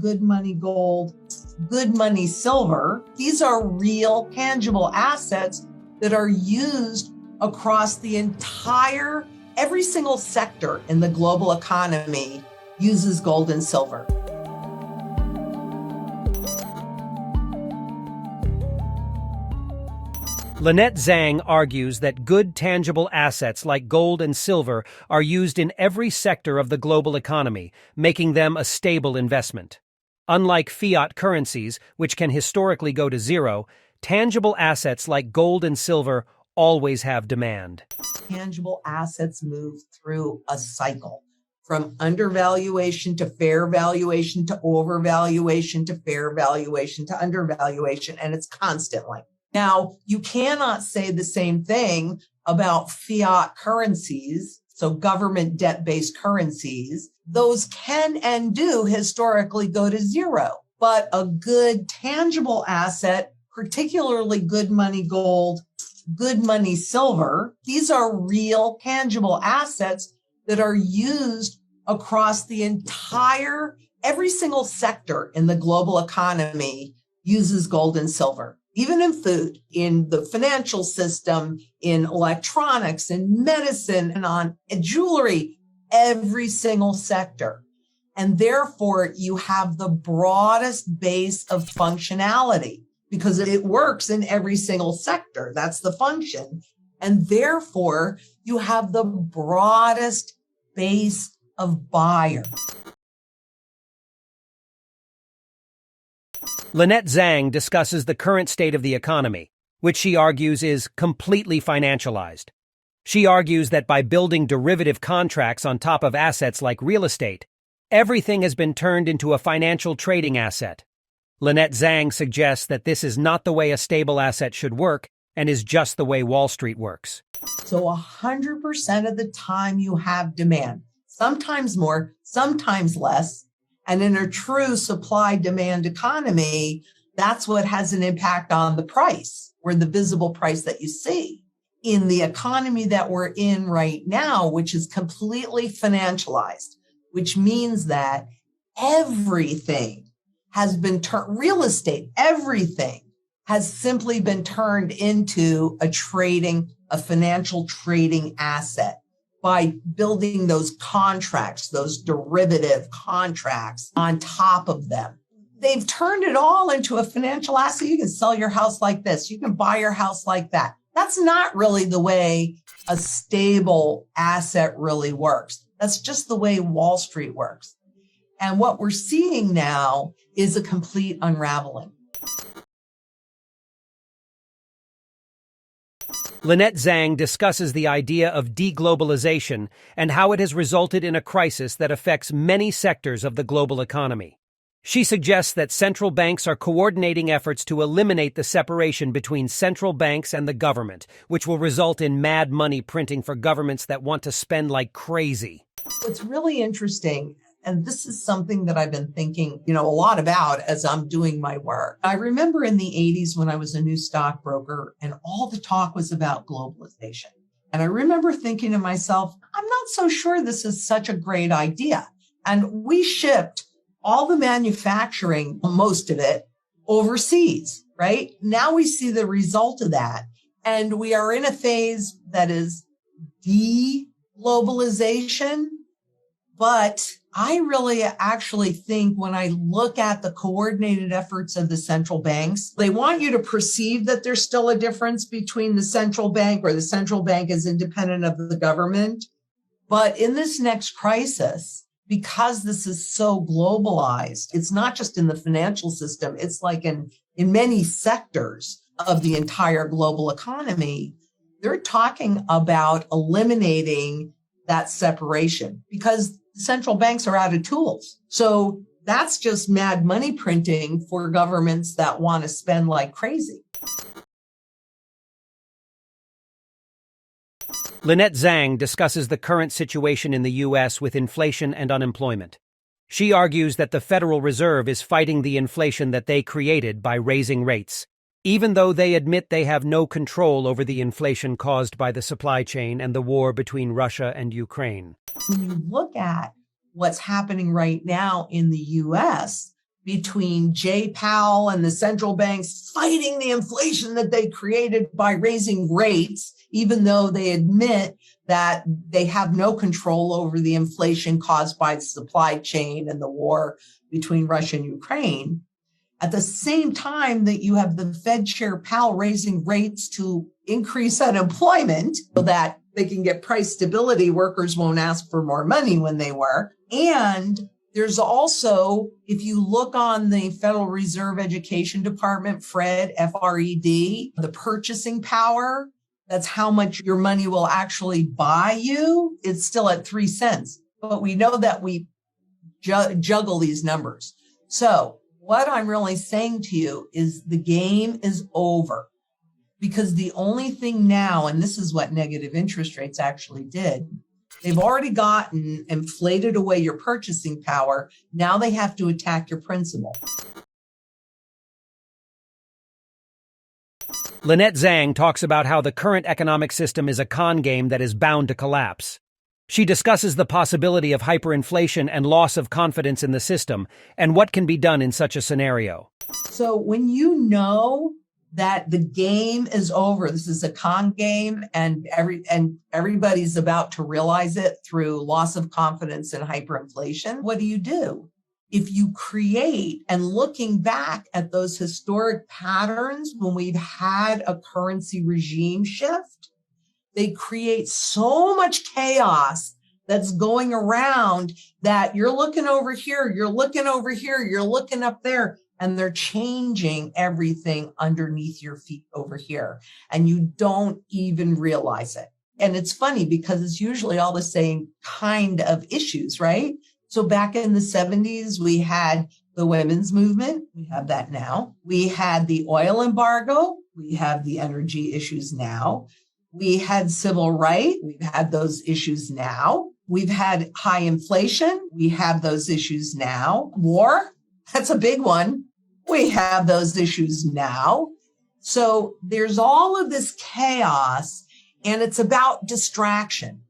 good money gold, good money silver. These are real tangible assets that are used across the every single sector in the global economy uses gold and silver. Lynette Zang argues that good tangible assets like gold and silver are used in every sector of the global economy, making them a stable investment. Unlike fiat currencies, which can historically go to zero, tangible assets like gold and silver always have demand. Tangible assets move through a cycle from undervaluation to fair valuation to overvaluation to fair valuation to undervaluation, and it's constantly. Now, you cannot say the same thing about fiat currencies, so government debt-based currencies. Those can and do historically go to zero, but a good tangible asset, particularly good money gold, good money silver, these are real tangible assets that are used across the every single sector in the global economy uses gold and silver. Even in food, in the financial system, in electronics, in medicine, and on jewelry, every single sector. And therefore, you have the broadest base of functionality because it works in every single sector. That's the function. And therefore, you have the broadest base of buyer. Lynette Zang discusses the current state of the economy, which she argues is completely financialized. She argues that by building derivative contracts on top of assets like real estate, everything has been turned into a financial trading asset. Lynette Zang suggests that this is not the way a stable asset should work and is just the way Wall Street works. So 100% of the time you have demand, sometimes more, sometimes less. And in a true supply-demand economy, that's what has an impact on the price, or the visible price that you see. In the economy that we're in right now, which is completely financialized, which means that everything has been turned, real estate, everything has simply been turned into a financial trading asset. By building those contracts, those derivative contracts on top of them. They've turned it all into a financial asset. You can sell your house like this. You can buy your house like that. That's not really the way a stable asset really works. That's just the way Wall Street works. And what we're seeing now is a complete unraveling. Lynette Zang discusses the idea of deglobalization and how it has resulted in a crisis that affects many sectors of the global economy. She suggests that central banks are coordinating efforts to eliminate the separation between central banks and the government, which will result in mad money printing for governments that want to spend like crazy. What's really interesting, and this is something that I've been thinking, a lot about as I'm doing my work. I remember in the 80s when I was a new stockbroker and all the talk was about globalization. And I remember thinking to myself, I'm not so sure this is such a great idea. And we shipped all the manufacturing, most of it, overseas, right? Now we see the result of that. And we are in a phase that is deglobalization. But I really actually think when I look at the coordinated efforts of the central banks, they want you to perceive that there's still a difference between the central bank, or the central bank is independent of the government. But in this next crisis, because this is so globalized, it's not just in the financial system, it's like in many sectors of the entire global economy, they're talking about eliminating that separation because central banks are out of tools. So that's just mad money printing for governments that want to spend like crazy. Lynette Zang discusses the current situation in the U.S. with inflation and unemployment. She argues that the Federal Reserve is fighting the inflation that they created by raising rates, even though they admit they have no control over the inflation caused by the supply chain and the war between Russia and Ukraine. When you look at what's happening right now in the U.S., between Jay Powell and the central banks fighting the inflation that they created by raising rates, even though they admit that they have no control over the inflation caused by the supply chain and the war between Russia and Ukraine. At the same time that you have the Fed Chair Powell raising rates to increase unemployment so that they can get price stability, workers won't ask for more money when they work. And there's also, if you look on the Federal Reserve Education Department, FRED, F-R-E-D, the purchasing power, that's how much your money will actually buy you. It's still at 3 cents. But we know that we juggle these numbers. So what I'm really saying to you is the game is over, because the only thing now, and this is what negative interest rates actually did, they've already gotten inflated away your purchasing power. Now they have to attack your principal. Lynette Zang talks about how the current economic system is a con game that is bound to collapse. She discusses the possibility of hyperinflation and loss of confidence in the system and what can be done in such a scenario. So when you know that the game is over, this is a con game, and everybody's about to realize it through loss of confidence and hyperinflation, what do? If you create, and looking back at those historic patterns when we've had a currency regime shift, they create so much chaos that's going around that you're looking over here, you're looking over here, you're looking up there, and they're changing everything underneath your feet over here. And you don't even realize it. And it's funny because it's usually all the same kind of issues, right? So back in the 70s, we had the women's movement. We have that now. We had the oil embargo. We have the energy issues now. We had civil rights. We've had those issues now. We've had high inflation. We have those issues now. War, that's a big one. We have those issues now. So there's all of this chaos, and it's about distraction.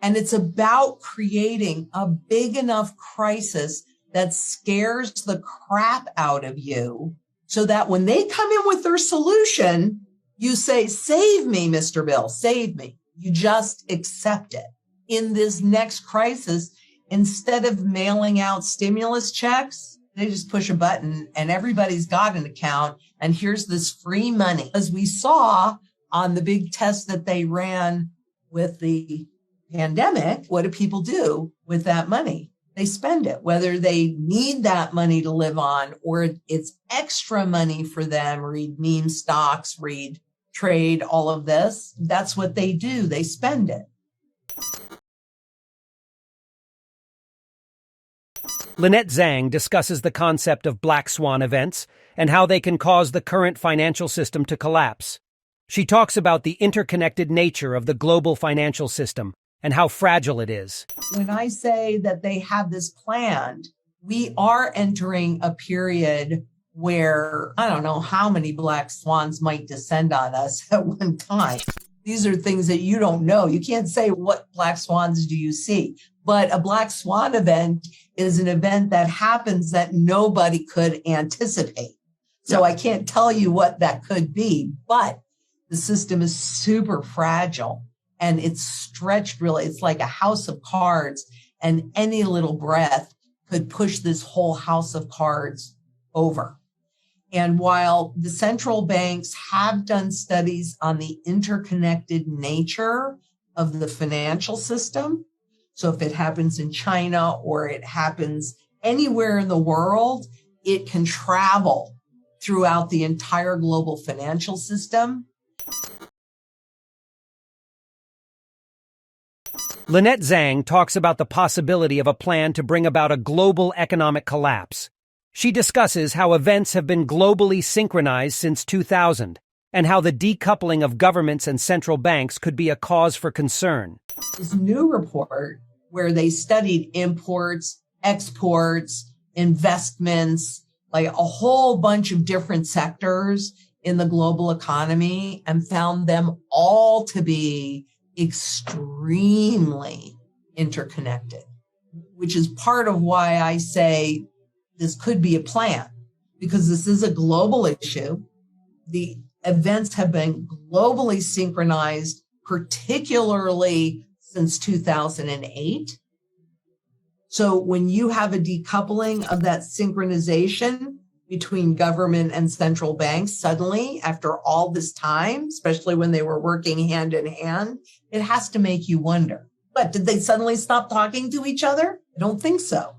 And it's about creating a big enough crisis that scares the crap out of you so that when they come in with their solution, you say, save me, Mr. Bill, save me. You just accept it. In this next crisis, instead of mailing out stimulus checks, they just push a button and everybody's got an account. And here's this free money. As we saw on the big test that they ran with the pandemic, what do people do with that money? They spend it, whether they need that money to live on or it's extra money for them. Read meme stocks, read trade, all of this. That's what they do. They spend it. Lynette Zang discusses the concept of black swan events and how they can cause the current financial system to collapse. She talks about the interconnected nature of the global financial system and how fragile it is. When I say that they have this planned, we are entering a period where I don't know how many black swans might descend on us at one time. These are things that you don't know. You can't say what black swans do you see, but a black swan event is an event that happens that nobody could anticipate. So I can't tell you what that could be, but the system is super fragile and it's stretched really. It's like a house of cards, and any little breath could push this whole house of cards over. And while the central banks have done studies on the interconnected nature of the financial system, so if it happens in China or it happens anywhere in the world, it can travel throughout the entire global financial system. Lynette Zang talks about the possibility of a plan to bring about a global economic collapse. She discusses how events have been globally synchronized since 2000 and how the decoupling of governments and central banks could be a cause for concern. This new report where they studied imports, exports, investments, like a whole bunch of different sectors in the global economy, and found them all to be extremely interconnected, which is part of why I say this could be a plan because this is a global issue. The events have been globally synchronized, particularly since 2008. So when you have a decoupling of that synchronization between government and central banks, suddenly, after all this time, especially when they were working hand in hand, it has to make you wonder. But did they suddenly stop talking to each other? I don't think so.